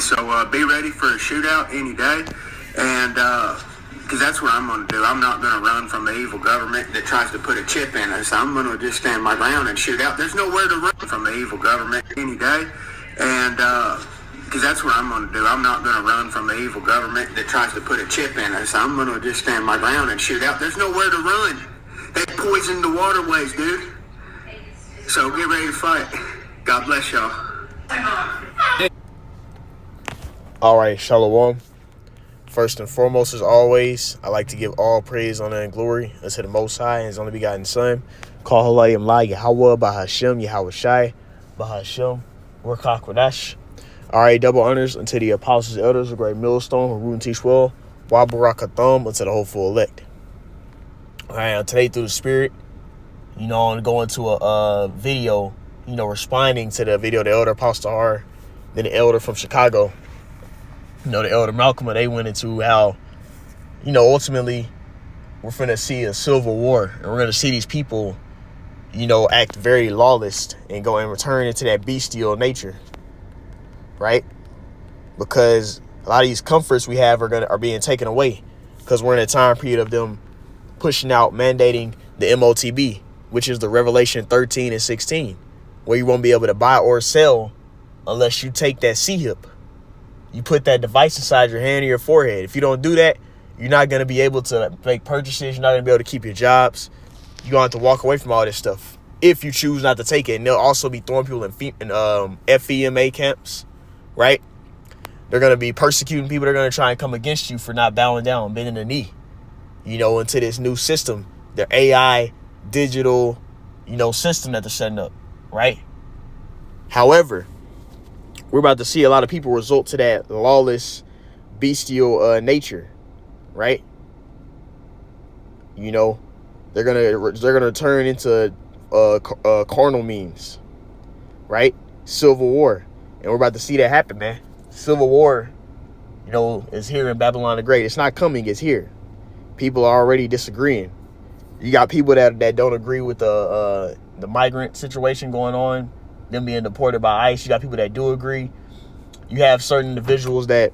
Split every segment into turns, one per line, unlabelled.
So be ready for a shootout any day, and because that's what I'm going to do. I'm not going to run from the evil government that tries to put a chip in us. I'm going to just stand my ground and shoot out. There's nowhere to run from the evil government any day, and because that's what I'm going to do. I'm not going to run from the evil government that tries to put a chip in us. I'm going to just stand my ground and shoot out. There's nowhere to run. They poisoned the waterways, dude. So get ready to fight. God bless y'all.
All right, Shalom. First and foremost, as always, I like to give all praise, honor, and glory unto the Most High and His only begotten Son. Call Halayim La Yahweh Bahashem Yahweh Shai Bahashem Warkak Wadash. All right, double honors unto the apostles, elders, a great millstone, who root and teach well. Wabarakatham unto the hopeful elect. All right, today through the Spirit, I'm going to go into a video, responding to the video the elder Apostle R, then the elder from Chicago, the elder Malcolm, they went into how, ultimately we're finna see a civil war, and we're gonna see these people, act very lawless and go and return into that bestial nature, right? Because a lot of these comforts we have are being taken away because we're in a time period of them pushing out, mandating the MOTB, which is the Revelation 13 and 16, where you won't be able to buy or sell unless you take that C-hip. You put that device inside your hand or your forehead. If you don't do that, you're not going to be able to make purchases. You're not going to be able to keep your jobs. You're going to have to walk away from all this stuff if you choose not to take it. And they'll also be throwing people in FEMA camps, right? They're going to be persecuting people. They're going to try and come against you for not bowing down, bending the knee, into this new system, their AI digital, system that they're setting up, right? However, we're about to see a lot of people result to that lawless, bestial nature, right? They're gonna turn into carnal means, right? Civil war, and we're about to see that happen, man. Civil war, is here in Babylon the Great. It's not coming; it's here. People are already disagreeing. You got people that don't agree with the migrant situation going on, them being deported by ICE. You got people that do agree. You have certain individuals that,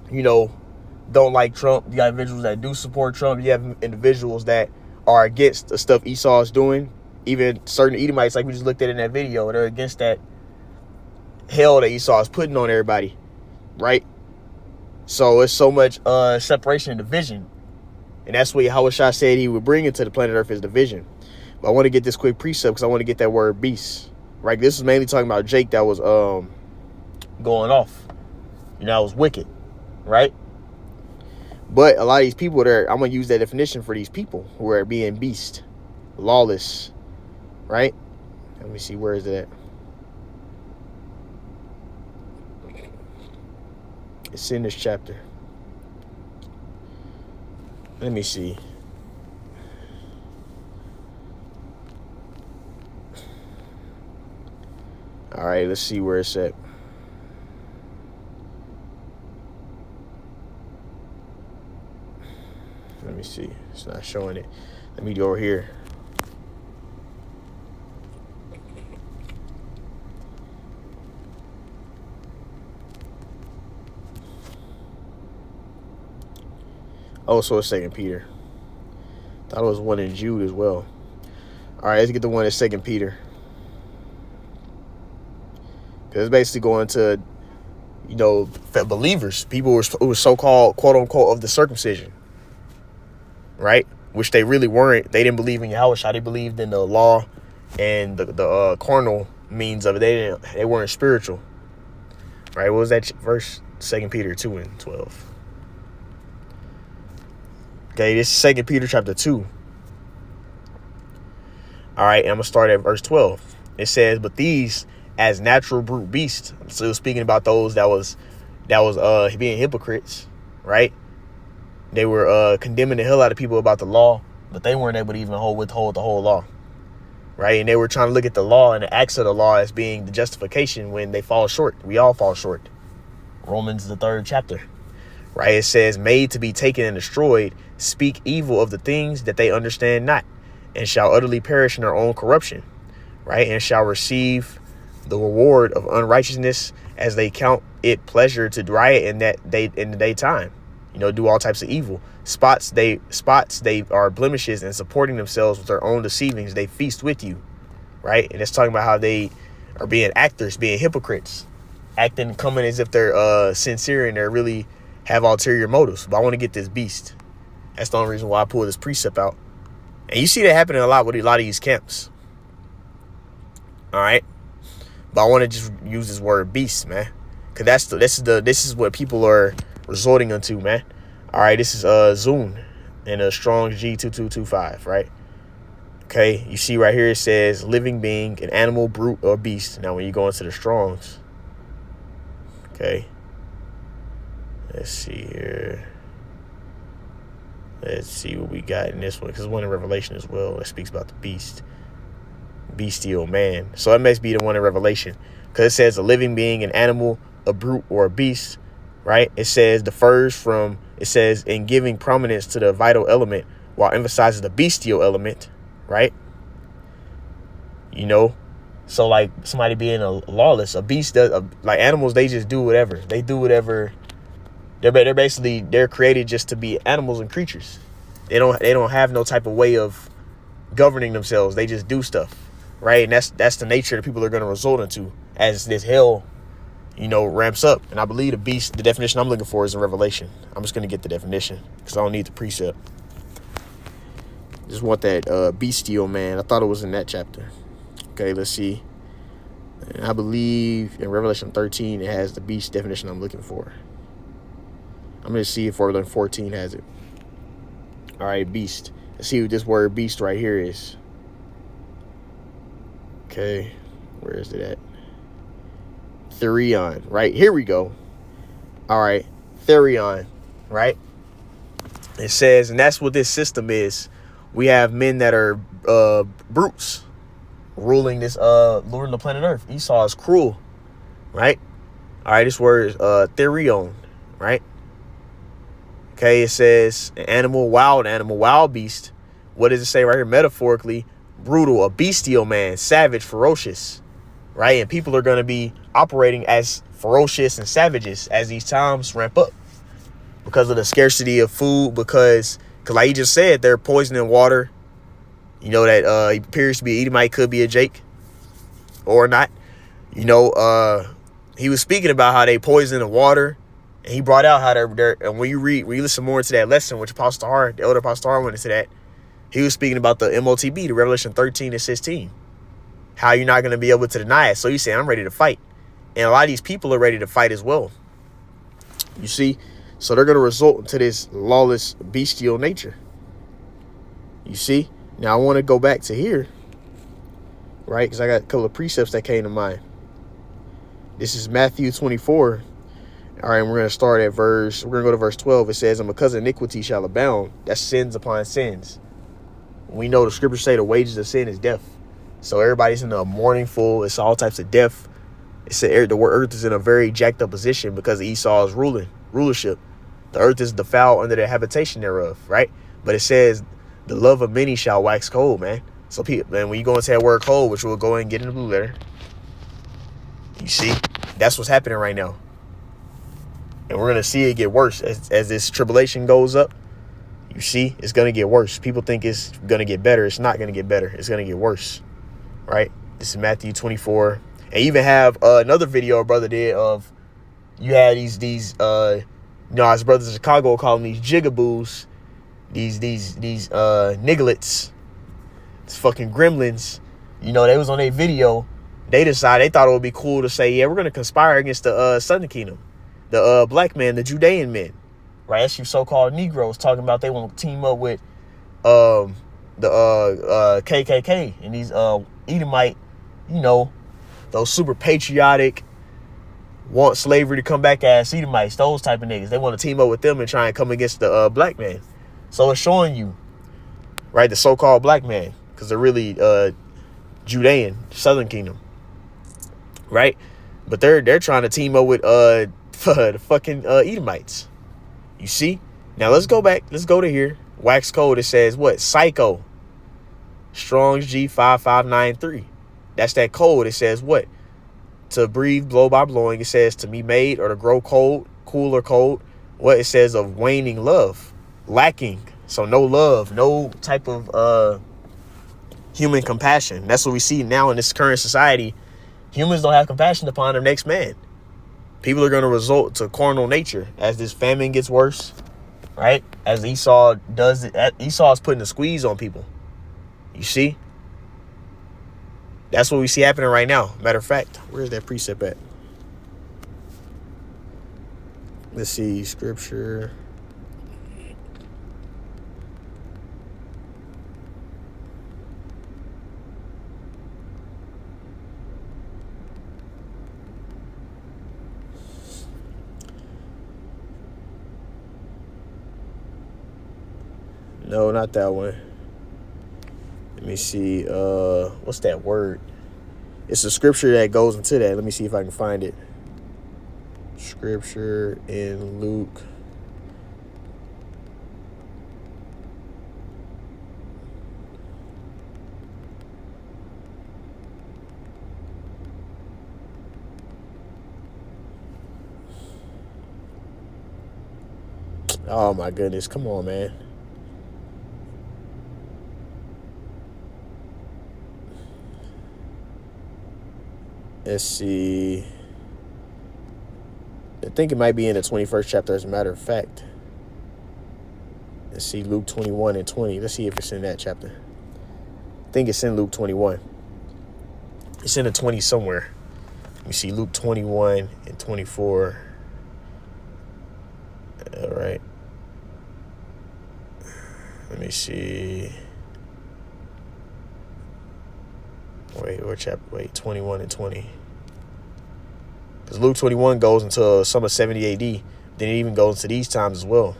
don't like Trump. You got individuals that do support Trump. You have individuals that are against the stuff Esau is doing. Even certain Edomites, like we just looked at in that video, they're against that hell that Esau is putting on everybody, right? So it's so much separation and division. And that's what Yahushua said he would bring into the planet Earth is division. But I want to get this quick precept because I want to get that word beast. Right, this is mainly talking about Jake that was going off. That was wicked, right? But a lot of these people there, I'm going to use that definition for these people who are being beast, lawless, right? Let me see, where is it at? It's in this chapter. Let me see. All right, let's see where it's at. Let me see. It's not showing it. Let me go over here. Oh, so it's 2 Peter. Thought it was one in Jude as well. All right, let's get the one in 2 Peter. Because it's basically going to, believers, people who were so-called, quote-unquote, of the circumcision, right? Which they really weren't. They didn't believe in Yahushua. They believed in the law and the carnal means of it. They weren't spiritual, right? What was that verse? 2 Peter 2 and 12. Okay, this is 2 Peter chapter 2. All right, I'm going to start at verse 12. It says, but these as natural brute beasts. So speaking about those that was being hypocrites, right? They were condemning the hell out of people about the law, but they weren't able to even withhold the whole law, right? And they were trying to look at the law and the acts of the law as being the justification when they fall short. We all fall short. Romans, the 3rd chapter, right? It says, made to be taken and destroyed, speak evil of the things that they understand not, and shall utterly perish in their own corruption, right? And shall receive the reward of unrighteousness, as they count it pleasure to riot in the daytime. Do all types of evil. Spots they are blemishes, and supporting themselves with their own deceivings, they feast with you. Right? And it's talking about how they are being actors, being hypocrites, coming as if they're sincere and they really have ulterior motives. But I want to get this beast. That's the only reason why I pull this precept out. And you see that happening a lot with a lot of these camps. All right. But I want to just use this word beast, man. Because this is what people are resorting unto, man. All right. This is Zune and a strong G2225, right? Okay. You see right here it says living being, an animal, brute, or beast. Now when you go into the Strongs. Okay. Let's see here. Let's see what we got in this one, because one in Revelation as well that speaks about the beast, bestial man. So it must be the one in Revelation, because it says a living being, an animal, a brute, or a beast, right? It says it says in giving prominence to the vital element while emphasizing the bestial element, right? So like somebody being a lawless, a beast does, like animals, they just do whatever. They do whatever. They're created just to be animals and creatures. They don't have no type of way of governing themselves. They just do stuff, right? And that's the nature that people are going to resort into as this hell, ramps up. And I believe the beast, the definition I'm looking for is in Revelation. I'm just going to get the definition because I don't need the precept. Just want that bestial man. I thought it was in that chapter. Okay, let's see. And I believe in Revelation 13 it has the beast definition I'm looking for. I'm going to see if Revelation 14 has it. All right, beast. Let's see what this word beast right here is. Okay, where is it at? Therion, right? Here we go. All right, Therion, right? It says, and that's what this system is. We have men that are brutes ruling the planet Earth. Esau is cruel, right? All right, this word is Therion, right? Okay, it says an animal, wild beast. What does it say right here? Metaphorically, brutal, a bestial man, savage, ferocious, right? And people are going to be operating as ferocious and savages as these times ramp up because of the scarcity of food, because like you just said, they're poisoning water. That he appears to be Edomite, could be a Jake or not. He was speaking about how they poison the water. And he brought out how they're and when you listen more into that lesson, which Apostle Har, the elder Apostle Har went into that, he was speaking about the MOTB, the Revelation 13 and 16, how you're not going to be able to deny it. So you say, I'm ready to fight. And a lot of these people are ready to fight as well. You see? So they're going to result into this lawless, bestial nature. You see? Now I want to go back to here, right? Because I got a couple of precepts that came to mind. This is Matthew 24. All right, we're going to start at we're going to go to verse 12. It says, and because iniquity shall abound, that's sins upon sins. We know the scriptures say the wages of sin is death. So everybody's in a mourningful, it's all types of death. It said the earth is in a very jacked up position because Esau's rulership. The earth is defiled under the habitation thereof, right? But it says the love of many shall wax cold, man. So people, man, when you go into that word cold, which we'll go and get in the blue letter, you see, that's what's happening right now. And we're going to see it get worse as this tribulation goes up. You see, it's going to get worse. People think it's going to get better. It's not going to get better. It's going to get worse, right? This is Matthew 24. And even have another video a brother did of, you had these his brothers in Chicago call them these jigaboos, these nigglets, these fucking gremlins. They was on their video. They decided, they thought it would be cool to say, yeah, we're going to conspire against the Southern Kingdom. The black man, the Judean men, right? That's you so-called Negroes talking about they want to team up with the KKK and these Edomite, those super patriotic, want slavery to come back as Edomites, those type of niggas. They want to team up with them and try and come against the black man. So it's showing you, right, the so-called black man, because they're really Judean, Southern Kingdom, right? But they're trying to team up with the fucking Edomites. You see? Now let's go back. Let's go to here. Wax code. It says what? Psycho. Strong's G5593. That's that code. It says what? to breathe blow by blowing. It says to be made or to grow cold, cool or cold. What it says of waning love, lacking. So no love, no type of human compassion. That's what we see now in this current society. Humans don't have compassion upon their next man. People are going to resort to carnal nature as this famine gets worse, right? As Esau does it, Esau is putting a squeeze on people. You see? That's what we see happening right now. Matter of fact, where's that precept at? Let's see, scripture. No, not that one. Let me see. What's that word? It's a scripture that goes into that. Let me see if I can find it. Scripture in Luke. Oh my goodness. Come on, man. Let's see. I think it might be in the 21st chapter, as a matter of fact. Let's see, Luke 21 and 20. Let's see if it's in that chapter. I think it's in Luke 21. It's in the 20 somewhere. Let me see, Luke 21 and 24. All right. Let me see. What chapter? Wait, 21 and 20. Because Luke 21 goes into summer 70 AD. Then it even goes into these times as well.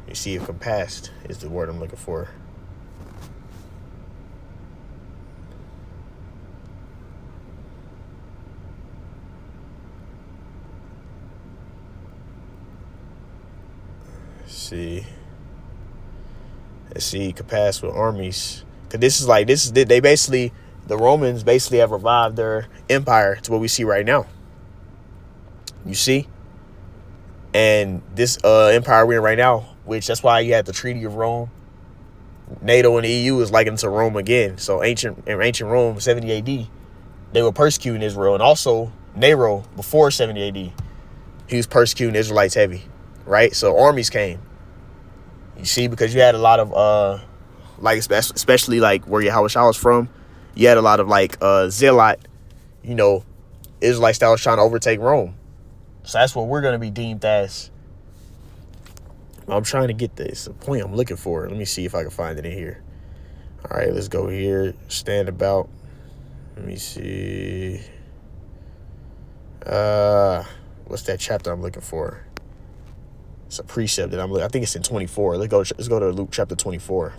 You see if compassed is the word I'm looking for. Let's see, compassed with armies. Cause they basically, the Romans basically have revived their empire to what we see right now. You see? And this empire we're in right now, which that's why you had the Treaty of Rome. NATO and the EU is likened to Rome again. So ancient Rome, 70 AD, they were persecuting Israel. And also Nero, before 70 AD, he was persecuting Israelites heavy, right? So armies came. You see, because you had a lot of, like, especially like where Yahushua was from, you had a lot of like zealot, Israelites that was trying to overtake Rome. So that's what we're going to be deemed as. I'm trying to get this, the point I'm looking for. Let me see if I can find it in here. All right, let's go here. Stand about. Let me see. What's that chapter I'm looking for? It's a precept that I think it's in 24. Let's go to Luke chapter 24.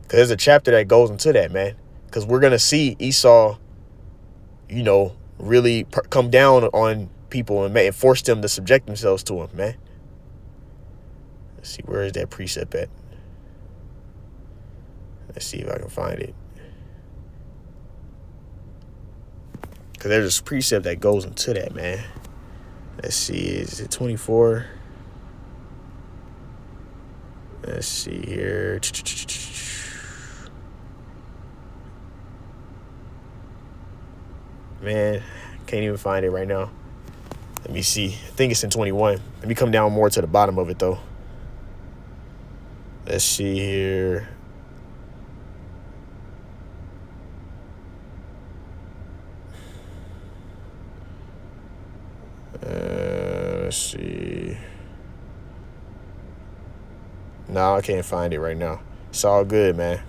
Because there's a chapter that goes into that, man. Because we're going to see Esau, really come down on people and force them to subject themselves to him, man. Let's see, where is that precept at? Let's see if I can find it. Because there's a precept that goes into that, man. Let's see, is it 24? Let's see here. Man, can't even find it right now. Let me see. I think it's in 21. Let me come down more to the bottom of it, though. Let's see here. Let's see. No, I can't find it right now. It's all good, man.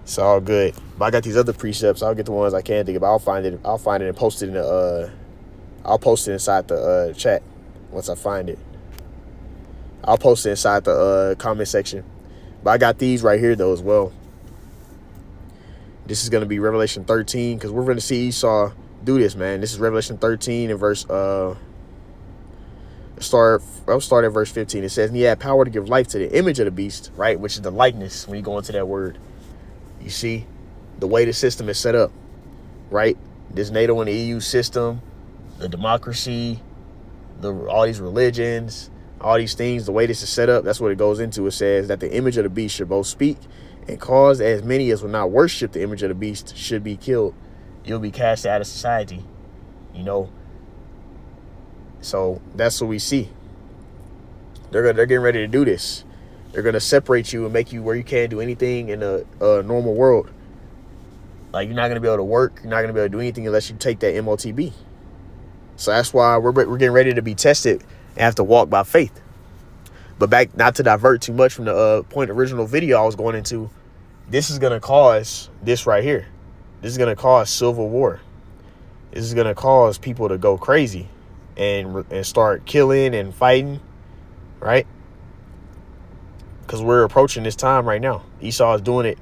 It's all good. But I got these other precepts. I'll get the ones I can think of. I'll find it and post it in the I'll post it inside the chat once I find it. I'll post it inside the comment section. But I got these right here though as well. This is gonna be Revelation 13, because we're gonna see Esau do this, man. This is Revelation 13 and verse I'll start at verse 15. It says, and he had power to give life to the image of the beast, right? Which is the likeness when you go into that word. You see the way the system is set up, right? This NATO and the EU system, the democracy, all these religions, all these things, the way this is set up, that's what it goes into. It says that the image of the beast should both speak and cause as many as will not worship the image of the beast should be killed. You'll be cast out of society, you know. So that's what we see. They're getting ready to do this. They're going to separate you and make you where you can't do anything in a normal world. Like, you're not going to be able to work. You're not going to be able to do anything unless you take that MOTB. So that's why we're getting ready to be tested and have to walk by faith. But back, not to divert too much from the original video I was going into, this is going to cause this right here. This is going to cause civil war. This is going to cause people to go crazy and start killing and fighting, right? Because we're approaching this time right now. Esau is doing it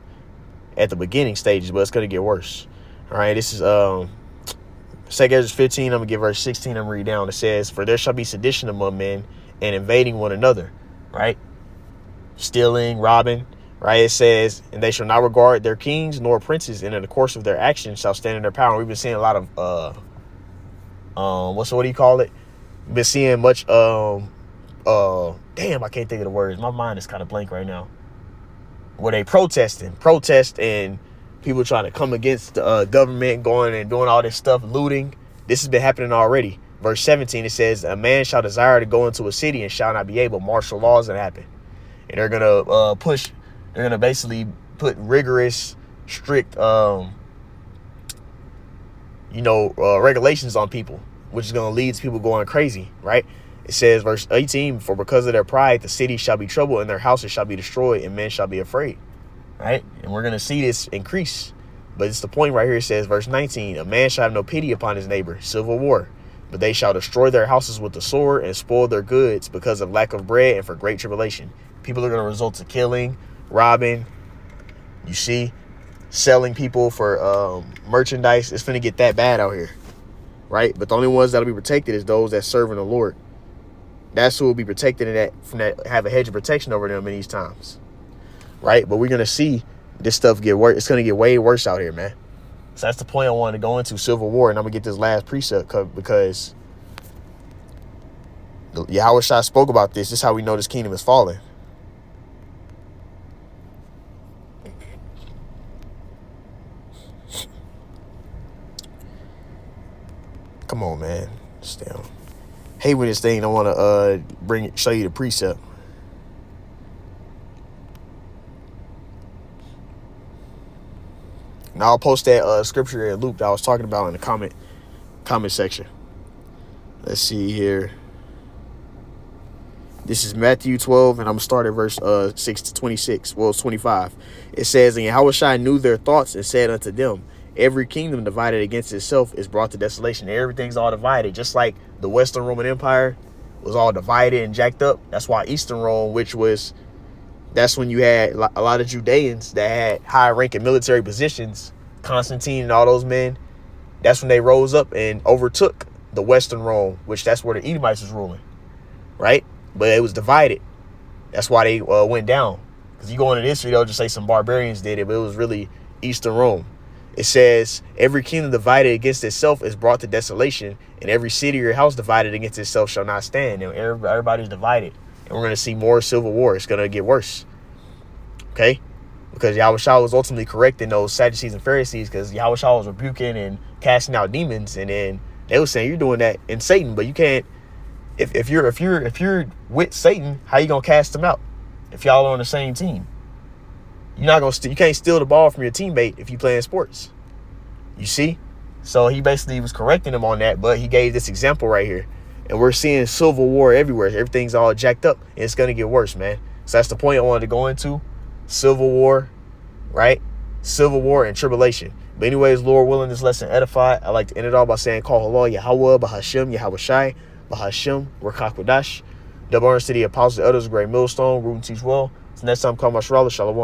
at the beginning stages, but it's going to get worse. All right, this is 2 Ezra 15. I'm going to give verse 16. I'm going to read down. It says, for there shall be sedition among men and invading one another, right? Stealing, robbing, right? It says, and they shall not regard their kings nor princes, and in the course of their actions shall stand in their power. We've been seeing a lot of, what do you call it? We've been seeing much, damn, I can't think of the words. My mind is kind of blank right now. Where they protest and people trying to come against the government, going and doing all this stuff, looting. This has been happening already. Verse 17, it says, a man shall desire to go into a city and shall not be able. Martial law is going to happen. And they're going to they're going to basically put rigorous, strict, regulations on people, which is going to lead to people going crazy, right? It says, verse 18, for because of their pride, the city shall be troubled and their houses shall be destroyed and men shall be afraid, right? And we're going to see this increase. But it's the point right here. It says, verse 19, a man shall have no pity upon his neighbor, civil war. But they shall destroy their houses with the sword and spoil their goods because of lack of bread and for great tribulation. People are going to result to killing, robbing, you see, selling people for merchandise. It's going to get that bad out here, right? But the only ones that'll be protected is those that serve in the Lord. That's who will be protected have a hedge of protection over them in these times, right? But we're going to see this stuff get worse. It's going to get way worse out here, man. So that's the point I wanted to go into, civil war. And I'm going to get this last precept because Yahweh spoke about this. This is how we know this kingdom is falling. Come on, man. Still. Hey, with this thing, I want to show you the precept. Now I'll post that scripture in Luke that I was talking about in the comment section. Let's see here. This is Matthew 12, and I'm going to start at verse 6 to 26. Well, it's 25. It says, and Yahushua knew their thoughts and said unto them, every kingdom divided against itself is brought to desolation. Everything's all divided, just like the Western Roman Empire was all divided and jacked up. That's why Eastern Rome, that's when you had a lot of Judeans that had high-ranking military positions, Constantine and all those men. That's when they rose up and overtook the Western Rome, which that's where the Edomites was ruling, right? But it was divided. That's why they went down. Because you go into history, they'll just say some barbarians did it, but it was really Eastern Rome. It says, every kingdom divided against itself is brought to desolation, and every city or house divided against itself shall not stand. And everybody's divided. And we're going to see more civil war. It's going to get worse. Okay? Because Yahushua was ultimately correcting those Sadducees and Pharisees, because Yahushua was rebuking and casting out demons, and then they were saying you're doing that in Satan, but you can't. If you're with Satan, how you gonna cast him out? If y'all are on the same team, you're not gonna. You can't steal the ball from your teammate if you playing sports. You see? So he basically was correcting him on that, but he gave this example right here, and we're seeing civil war everywhere. Everything's all jacked up, and it's gonna get worse, man. So that's the point I wanted to go into. Civil war, right? Civil war and tribulation. But anyways, Lord willing, this lesson edified. I like to end it all by saying, Call Allah, Yahweh, Bahashem, Yahweh Shai, Bahashem, Rakakwadash. Double honors to the apostles, the elders, great millstone, root and teach well. So next time, call my Shalom.